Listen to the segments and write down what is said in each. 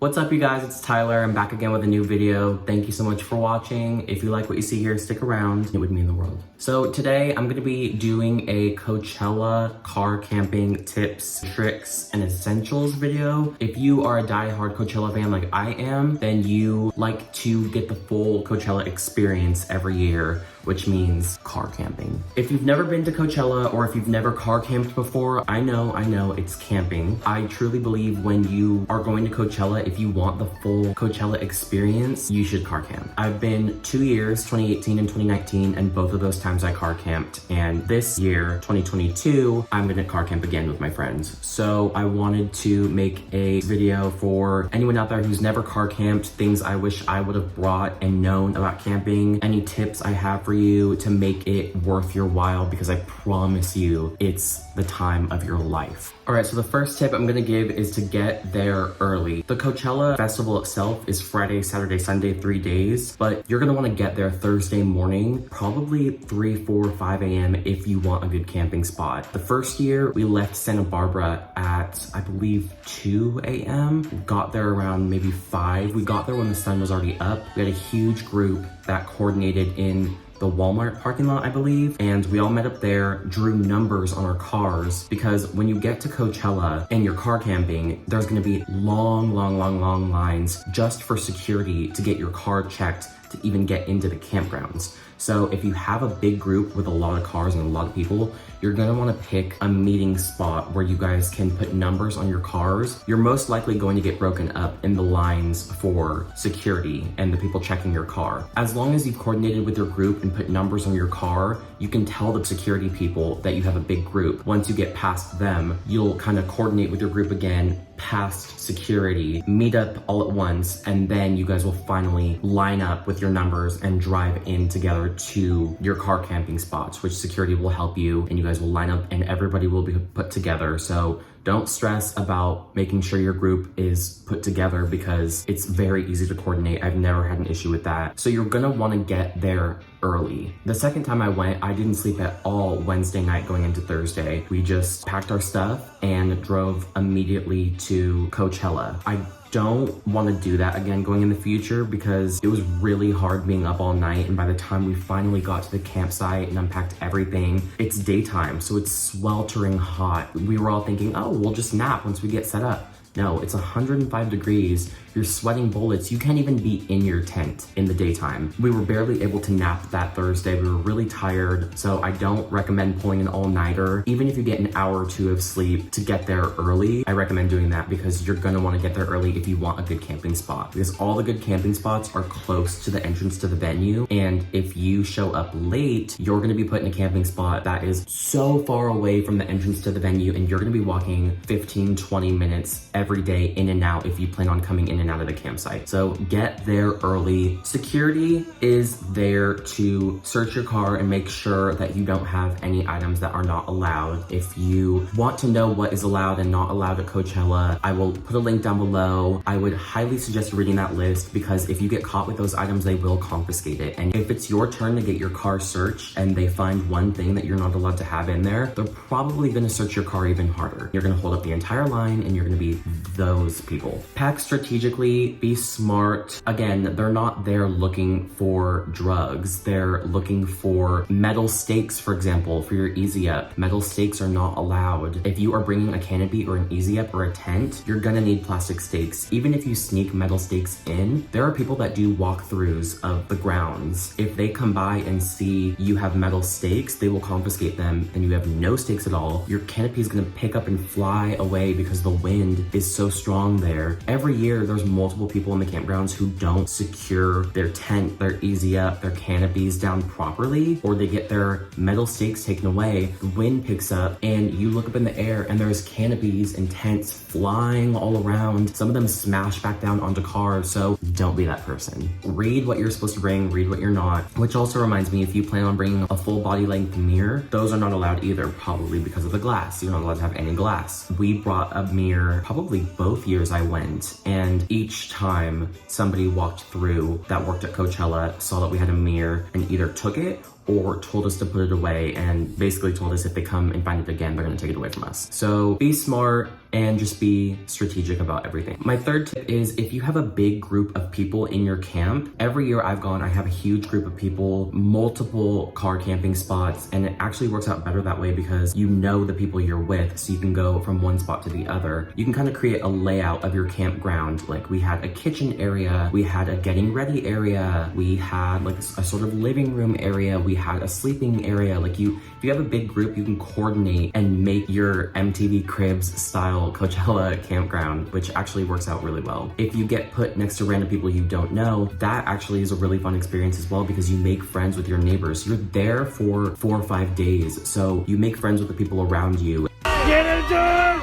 What's up, you guys? It's Tyler. I'm back again with a new video. Thank you so much for watching. If you like what you see here, stick around. It would mean the world. So today I'm going to be doing a Coachella car camping tips, tricks, and essentials video. If you are a die-hard Coachella fan like I am, then you like to get the full Coachella experience every year, which means car camping. If you've never been to Coachella or if you've never car camped before, I know it's camping. I truly believe when you are going to Coachella, if you want the full Coachella experience, you should car camp. I've been 2 years, 2018 and 2019, and both of those times I car camped. And this year, 2022, I'm gonna car camp again with my friends. So I wanted to make a video for anyone out there who's never car camped, things I wish I would have brought and known about camping, any tips I have for you to make it worth your while, because I promise you it's the time of your life. All right, so the first tip I'm gonna give is to get there early. The Coachella festival itself is Friday, Saturday, Sunday, 3 days, but you're gonna wanna get there Thursday morning, probably 3, 4, 5 a.m. if you want a good camping spot. The first year we left Santa Barbara at, I believe, 2 a.m. Got there around maybe 5. We got there when the sun was already up. We had a huge group that coordinated in the Walmart parking lot, I believe, and we all met up there, drew numbers on our cars, because when you get to Coachella and you're car camping, there's gonna be long lines just for security to get your car checked to even get into the campgrounds. So if you have a big group with a lot of cars and a lot of people, you're gonna wanna pick a meeting spot where you guys can put numbers on your cars. You're most likely going to get broken up in the lines for security and the people checking your car. As long as you've coordinated with your group and put numbers on your car, you can tell the security people that you have a big group. Once you get past them, you'll kind of coordinate with your group again, past security, meet up all at once, and then you guys will finally line up with your numbers and drive in together to your car camping spots, which security will help you, and you guys will line up and everybody will be put together. So don't stress about making sure your group is put together, because it's very easy to coordinate. I've never had an issue with that. So you're gonna wanna get there early. The second time I went, I didn't sleep at all Wednesday night going into Thursday. We just packed our stuff and drove immediately to Coachella. I don't want to do that again going in the future, because it was really hard being up all night, and by the time we finally got to the campsite and unpacked everything, it's daytime, so it's sweltering hot. We were all thinking, oh, we'll just nap once we get set up. No, it's 105 degrees. You're sweating bullets. You can't even be in your tent in the daytime. We were barely able to nap that Thursday. We were really tired, so I don't recommend pulling an all-nighter. Even if you get an hour or two of sleep to get there early, I recommend doing that, because you're gonna wanna get there early if you want a good camping spot, because all the good camping spots are close to the entrance to the venue, and if you show up late, you're gonna be put in a camping spot that is so far away from the entrance to the venue, and you're gonna be walking 15, 20 minutes every day in and out if you plan on coming in and out of the campsite. So get there early. Security is there to search your car and make sure that you don't have any items that are not allowed. If you want to know what is allowed and not allowed at Coachella, I will put a link down below. I would highly suggest reading that list, because if you get caught with those items, they will confiscate it. And if it's your turn to get your car searched and they find one thing that you're not allowed to have in there, they're probably gonna search your car even harder. You're gonna hold up the entire line and you're gonna be those people. Pack strategically, be smart. Again, they're not there looking for drugs. They're looking for metal stakes, for example, for your easy up. Metal stakes are not allowed. If you are bringing a canopy or an easy up or a tent, you're gonna need plastic stakes. Even if you sneak metal stakes in, there are people that do walkthroughs of the grounds. If they come by and see you have metal stakes, they will confiscate them, and you have no stakes at all. Your canopy is gonna pick up and fly away because the wind is so strong there. Every year there's multiple people in the campgrounds who don't secure their tent, their easy up, their canopies down properly, or they get their metal stakes taken away. The wind picks up and you look up in the air and there's canopies and tents flying all around. Some of them smash back down onto cars, so don't be that person. Read what you're supposed to bring, read what you're not. Which also reminds me, if you plan on bringing a full body length mirror, those are not allowed either, probably because of the glass. You're not allowed to have any glass. We brought a mirror probably both years I went, and each time somebody walked through that worked at Coachella, saw that we had a mirror, and either took it or told us to put it away and basically told us if they come and find it again, they're gonna take it away from us. So be smart and just be strategic about everything. My third tip is if you have a big group of people in your camp, every year I've gone, I have a huge group of people, multiple car camping spots, and it actually works out better that way because you know the people you're with, so you can go from one spot to the other. You can kind of create a layout of your campground. Like we had a kitchen area, we had a getting ready area, we had like a sort of living room area, we had a sleeping area. Like if you have a big group, you can coordinate and make your MTV Cribs style Coachella campground, which actually works out really well. If you get put next to random people you don't know, that actually is a really fun experience as well because you make friends with your neighbors. You're there for 4 or 5 days, so you make friends with the people around you. Get it done!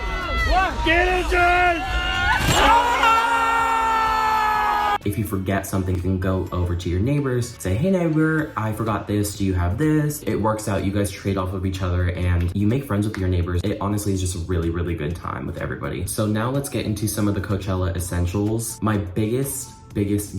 Get it done! If you forget something, you can go over to your neighbors, say, hey neighbor, I forgot this, do you have this? It works out, you guys trade off of each other and you make friends with your neighbors. It honestly is just a really, really good time with everybody. So now let's get into some of the Coachella essentials. My biggest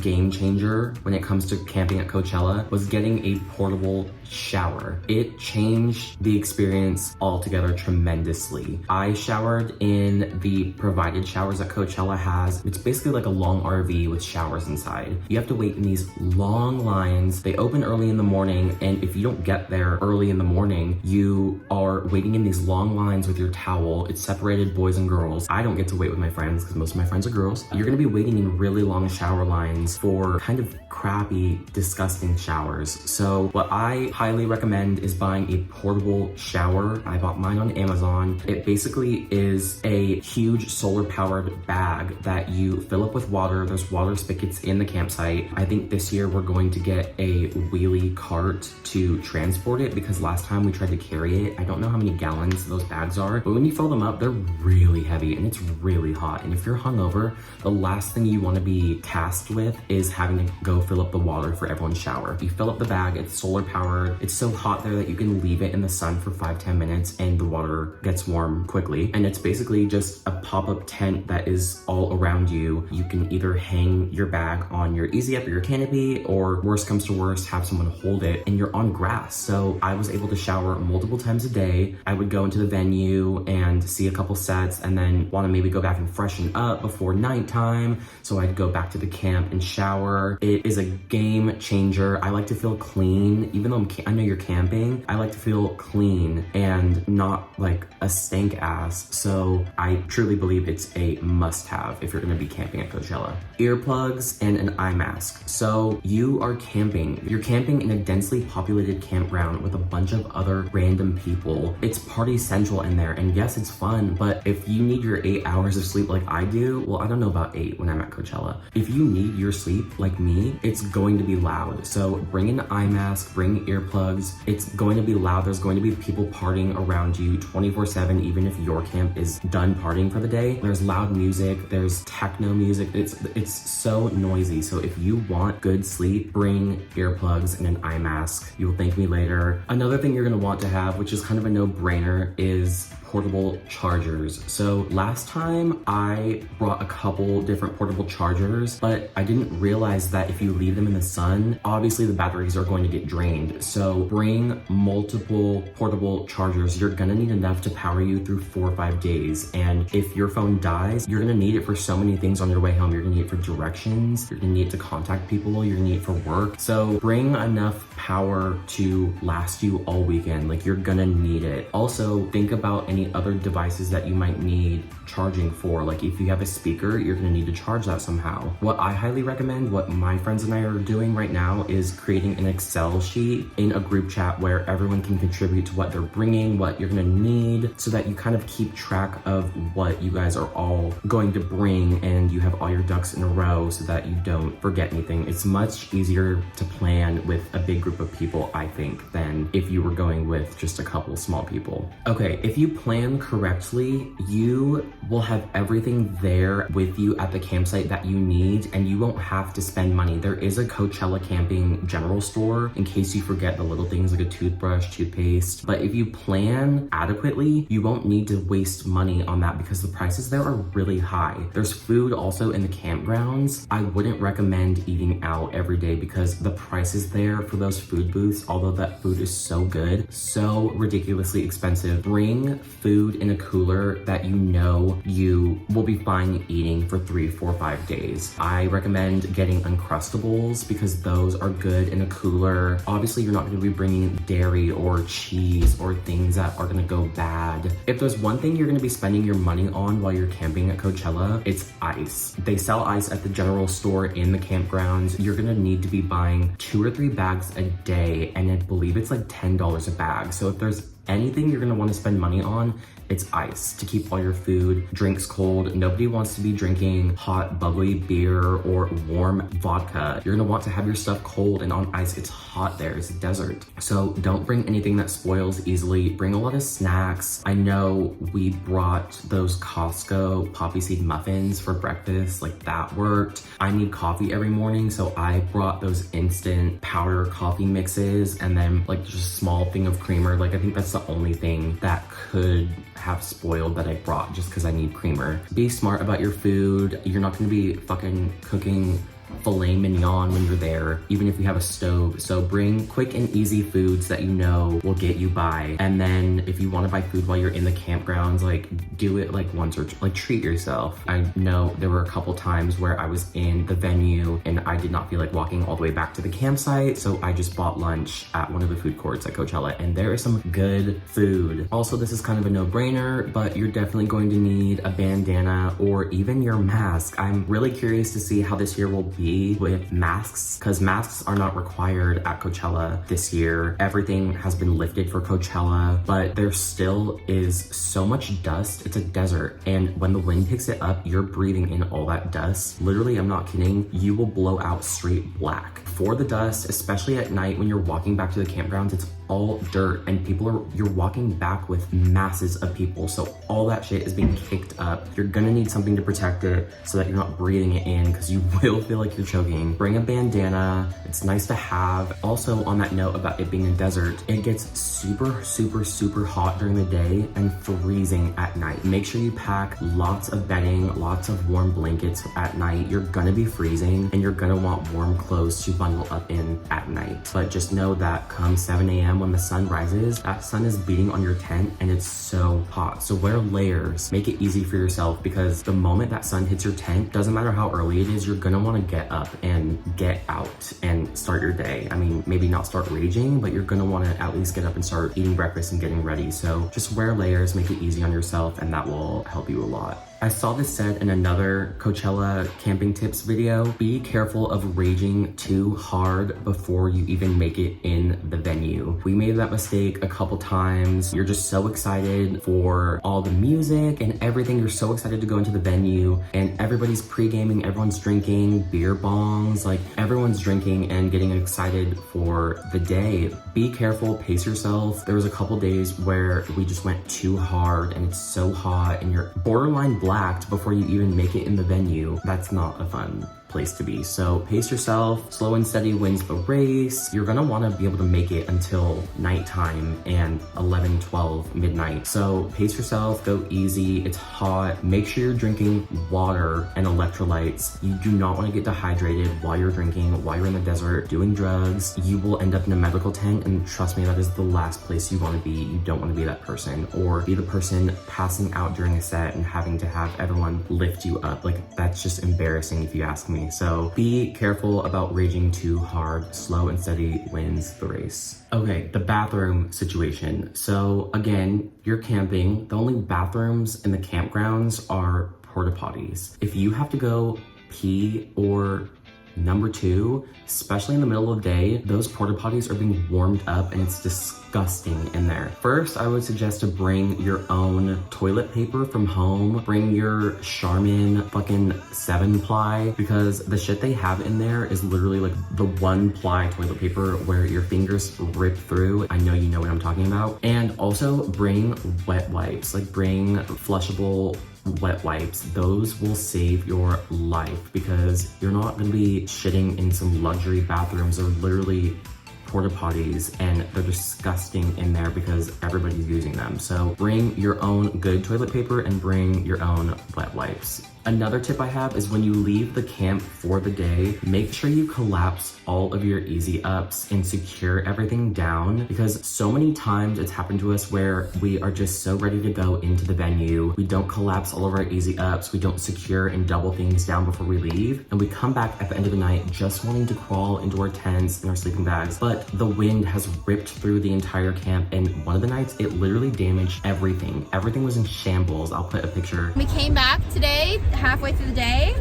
game changer when it comes to camping at Coachella was getting a portable shower. It changed the experience altogether tremendously. I showered in the provided showers that Coachella has. It's basically like a long RV with showers inside. You have to wait in these long lines. They open early in the morning, and if you don't get there early in the morning, you are waiting in these long lines with your towel. It's separated boys and girls. I don't get to wait with my friends because most of my friends are girls. You're gonna be waiting in really long shower lines for kind of crappy, disgusting showers. So what I highly recommend is buying a portable shower. I bought mine on Amazon. It basically is a huge solar powered bag that you fill up with water. There's water spigots in the campsite. I think this year we're going to get a wheelie cart to transport it because last time we tried to carry it, I don't know how many gallons those bags are, but when you fill them up, they're really heavy and it's really hot. And if you're hungover, the last thing you want to be tasked with is having to go fill up the water for everyone's shower. You fill up the bag, it's solar powered. It's so hot there that you can leave it in the sun for 5-10 minutes and the water gets warm quickly. And it's basically just a pop-up tent that is all around you. You can either hang your bag on your easy up or your canopy, or worst comes to worst, have someone hold it, and you're on grass. So I was able to shower multiple times a day. I would go into the venue and see a couple sets and then want to maybe go back and freshen up before nighttime. So I'd go back to the camp and shower. It is a game changer. I like to feel clean. Even though I know you're camping, I like to feel clean and not like a stank ass. So I truly believe it's a must-have if you're gonna be camping at Coachella. Earplugs and an eye mask. So you are camping. You're camping in a densely populated campground with a bunch of other random people. It's party central in there, and yes, it's fun, but if you need your 8 hours of sleep like I do, well, I don't know about 8 when I'm at Coachella. If you need your sleep like me, it's going to be loud. So bring an eye mask, bring earplugs. It's going to be loud. There's going to be people partying around you 24/7, even if your camp is done partying for the day. There's loud music, there's techno music. It's so noisy. So if you want good sleep, bring earplugs and an eye mask. You'll thank me later. Another thing you're gonna want to have, which is kind of a no-brainer, is portable chargers. So last time I brought a couple different portable chargers, but I didn't realize that if you leave them in the sun, obviously the batteries are going to get drained. So bring multiple portable chargers. You're gonna need enough to power you through 4 or 5 days. And if your phone dies, you're gonna need it for so many things on your way home. You're gonna need it for directions, you're gonna need it to contact people, you're gonna need it for work. So bring enough power to last you all weekend. Like, you're gonna need it. Also, think about any other devices that you might need charging for. Like, if you have a speaker, you're gonna need to charge that somehow. What I highly recommend, what my friends and I are doing right now, is creating an Excel sheet in a group chat where everyone can contribute to what they're bringing, what you're gonna need, so that you kind of keep track of what you guys are all going to bring and you have all your ducks in a row so that you don't forget anything. It's much easier to plan with a big group of people, I think, than if you were going with just a couple small people. Okay, if you plan plan correctly, you will have everything there with you at the campsite that you need, and you won't have to spend money. There is a Coachella camping general store in case you forget the little things like a toothbrush, toothpaste. But if you plan adequately, you won't need to waste money on that because the prices there are really high. There's food also in the campgrounds. I wouldn't recommend eating out every day because the prices there for those food booths, although that food is so good, so ridiculously expensive. Bring food in a cooler that you know you will be fine eating for 3, 4, 5 days. I recommend getting Uncrustables because those are good in a cooler. Obviously, you're not going to be bringing dairy or cheese or things that are going to go bad. If there's one thing you're going to be spending your money on while you're camping at Coachella, it's ice. They sell ice at the general store in the campgrounds. You're going to need to be buying 2 or 3 bags a day, and I believe it's like $10 a bag. So if there's anything you're going to want to spend money on, it's ice to keep all your food, drinks cold. Nobody wants to be drinking hot, bubbly beer or warm vodka. You're gonna want to have your stuff cold and on ice. It's hot there, it's a desert. So don't bring anything that spoils easily. Bring a lot of snacks. I know we brought those Costco poppy seed muffins for breakfast, like that worked. I need coffee every morning, so I brought those instant powder coffee mixes and then like just a small thing of creamer. Like I think that's the only thing that could have spoiled that I brought just because I need creamer. Be smart about your food. You're not gonna be fucking cooking filet mignon when you're there, even if you have a stove. So bring quick and easy foods that you know will get you by. And then if you want to buy food while you're in the campgrounds, like do it like once or like treat yourself. I know there were a couple times where I was in the venue and I did not feel like walking all the way back to the campsite, so I just bought lunch at one of the food courts at Coachella, and there is some good food. Also, this is kind of a no-brainer, but you're definitely going to need a bandana or even your mask. I'm really curious to see how this year will be with masks, because masks are not required at Coachella this year. Everything has been lifted for Coachella, but there still is so much dust. It's a desert, and when the wind picks it up, you're breathing in all that dust. Literally, I'm not kidding, you will blow out straight black. For the dust, especially at night when you're walking back to the campgrounds, it's all dirt, and you're walking back with masses of people, so all that shit is being kicked up. You're gonna need something to protect it so that you're not breathing it in, because you will feel like you're choking. Bring a bandana, it's nice to have. Also, on that note about it being a desert, it gets super, super, super hot during the day and freezing at night. Make sure you pack lots of bedding, lots of warm blankets at night. You're gonna be freezing and you're gonna want warm clothes to bundle up in at night. But just know that come 7 a.m. when the sun rises, that sun is beating on your tent and it's so hot. So wear layers, make it easy for yourself, because the moment that sun hits your tent, doesn't matter how early it is, you're gonna wanna get up and get out and start your day. I mean, maybe not start raging, but you're gonna wanna at least get up and start eating breakfast and getting ready. So just wear layers, make it easy on yourself, and that will help you a lot. I saw this said in another Coachella camping tips video. Be careful of raging too hard before you even make it in the venue. We made that mistake a couple times. You're just so excited for all the music and everything. You're so excited to go into the venue, and everybody's pre-gaming, everyone's drinking beer bongs, like everyone's drinking and getting excited for the day. Be careful, pace yourself. There was a couple days where we just went too hard and it's so hot and you're borderline blacked before you even make it in the venue. That's not a fun place to be. So pace yourself. Slow and steady wins the race. You're gonna want to be able to make it until nighttime and 11, 12, midnight. So pace yourself, go easy. It's hot. Make sure you're drinking water and electrolytes. You do not want to get dehydrated while you're drinking, while you're in the desert, doing drugs. You will end up in a medical tent, and trust me, that is the last place you want to be. You don't want to be that person, or be the person passing out during a set and having to have everyone lift you up. Like, that's just embarrassing if you ask me. So be careful about raging too hard. Slow and steady wins the race. Okay, the bathroom situation. So again, you're camping. The only bathrooms in the campgrounds are porta potties. If you have to go pee or Number two, especially in the middle of the day, those porta potties are being warmed up and it's disgusting in there. First, I would suggest to bring your own toilet paper from home. Bring your Charmin fucking 7-ply, because the shit they have in there is literally like the 1-ply toilet paper where your fingers rip through. I know you know what I'm talking about. And also bring wet wipes, like bring flushable wet wipes. Those will save your life because you're not gonna be shitting in some luxury bathrooms or literally porta potties, and they're disgusting in there because everybody's using them. So bring your own good toilet paper and bring your own wet wipes. Another tip I have is when you leave the camp for the day, make sure you collapse all of your easy ups and secure everything down, because so many times it's happened to us where we are just so ready to go into the venue. We don't collapse all of our easy ups, we don't secure and double things down before we leave, and we come back at the end of the night just wanting to crawl into our tents and our sleeping bags, but the wind has ripped through the entire camp, and one of the nights it literally damaged everything. Everything was in shambles. I'll put a picture. We came back today, halfway through the day,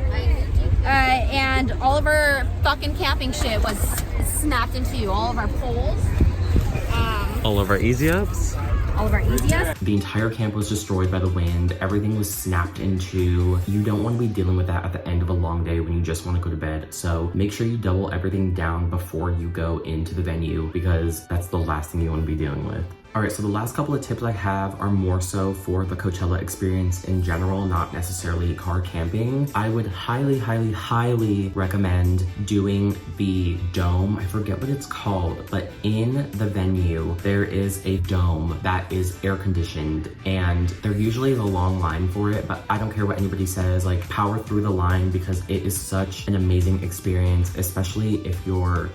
and all of our fucking camping shit was snapped into all of our poles. All of our easy ups? All of our easiest. The entire camp was destroyed by the wind. Everything was snapped into. You don't want to be dealing with that at the end of a long day when you just want to go to bed. So make sure you double everything down before you go into the venue, because that's the last thing you want to be dealing with. All right, so the last couple of tips I have are more so for the Coachella experience in general, not necessarily car camping. I would highly, highly, highly recommend doing the dome. I forget what it's called, but in the venue, there is a dome that is air conditioned, and there usually is a long line for it, but I don't care what anybody says, like power through the line, because it is such an amazing experience, especially if you're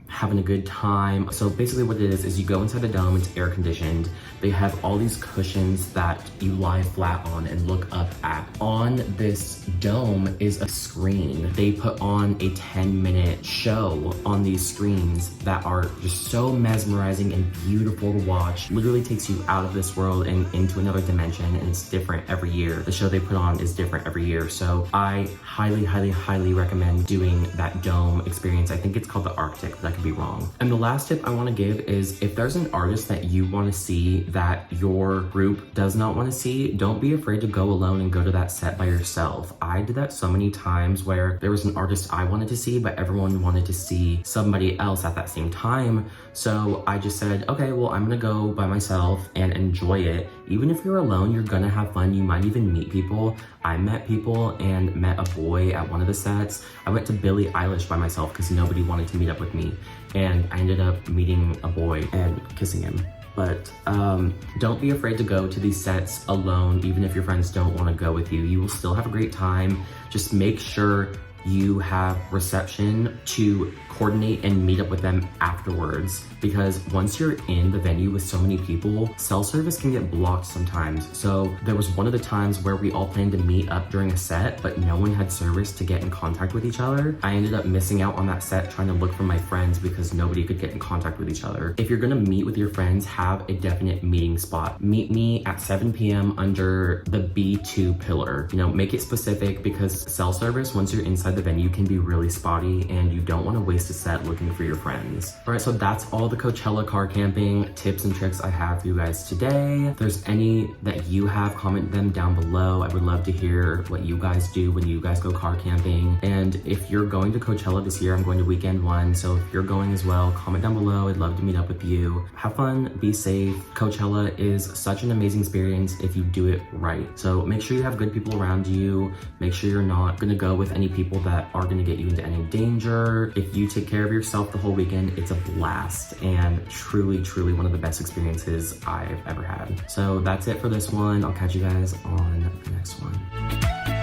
having a good time. So basically what it is you go inside the dome, it's air conditioned. They have all these cushions that you lie flat on and look up at. On this dome is a screen. They put on a 10-minute show on these screens that are just so mesmerizing and beautiful to watch. Literally takes you out of this world and into another dimension, and it's different every year. The show they put on is different every year. So I highly, highly, highly recommend doing that dome experience. I think it's called the Arctic, but I could be wrong. And the last tip I want to give is if there's an artist that you want to see that your group does not want to see, don't be afraid to go alone and go to that set by yourself. I did that so many times where there was an artist I wanted to see, but everyone wanted to see somebody else at that same time. So I just said, okay, well, I'm gonna go by myself and enjoy it. Even if you're alone, you're gonna have fun. You might even meet people. I met people and met a boy at one of the sets. I went to Billie Eilish by myself because nobody wanted to meet up with me. And I ended up meeting a boy and kissing him. But don't be afraid to go to these sets alone, even if your friends don't want to go with you. You will still have a great time. Just make sure you have reception to coordinate and meet up with them afterwards, because once you're in the venue with so many people, cell service can get blocked sometimes. So there was one of the times where we all planned to meet up during a set, but no one had service to get in contact with each other. I ended up missing out on that set trying to look for my friends because nobody could get in contact with each other. If you're gonna meet with your friends, have a definite meeting spot. Meet me at 7 p.m. under the B2 pillar. You know, make it specific, because cell service, once you're inside the venue, can be really spotty and you don't want to waste a set looking for your friends. All right, so that's all the Coachella car camping tips and tricks I have for you guys today. If there's any that you have, comment them down below. I would love to hear what you guys do when you guys go car camping. And if you're going to Coachella this year, I'm going to weekend one, so if you're going as well, comment down below. I'd love to meet up with you. Have fun, be safe. Coachella is such an amazing experience if you do it right. So make sure you have good people around you. Make sure you're not gonna go with any people that are gonna get you into any danger. If you take care of yourself the whole weekend, it's a blast and truly, truly one of the best experiences I've ever had. So that's it for this one. I'll catch you guys on the next one.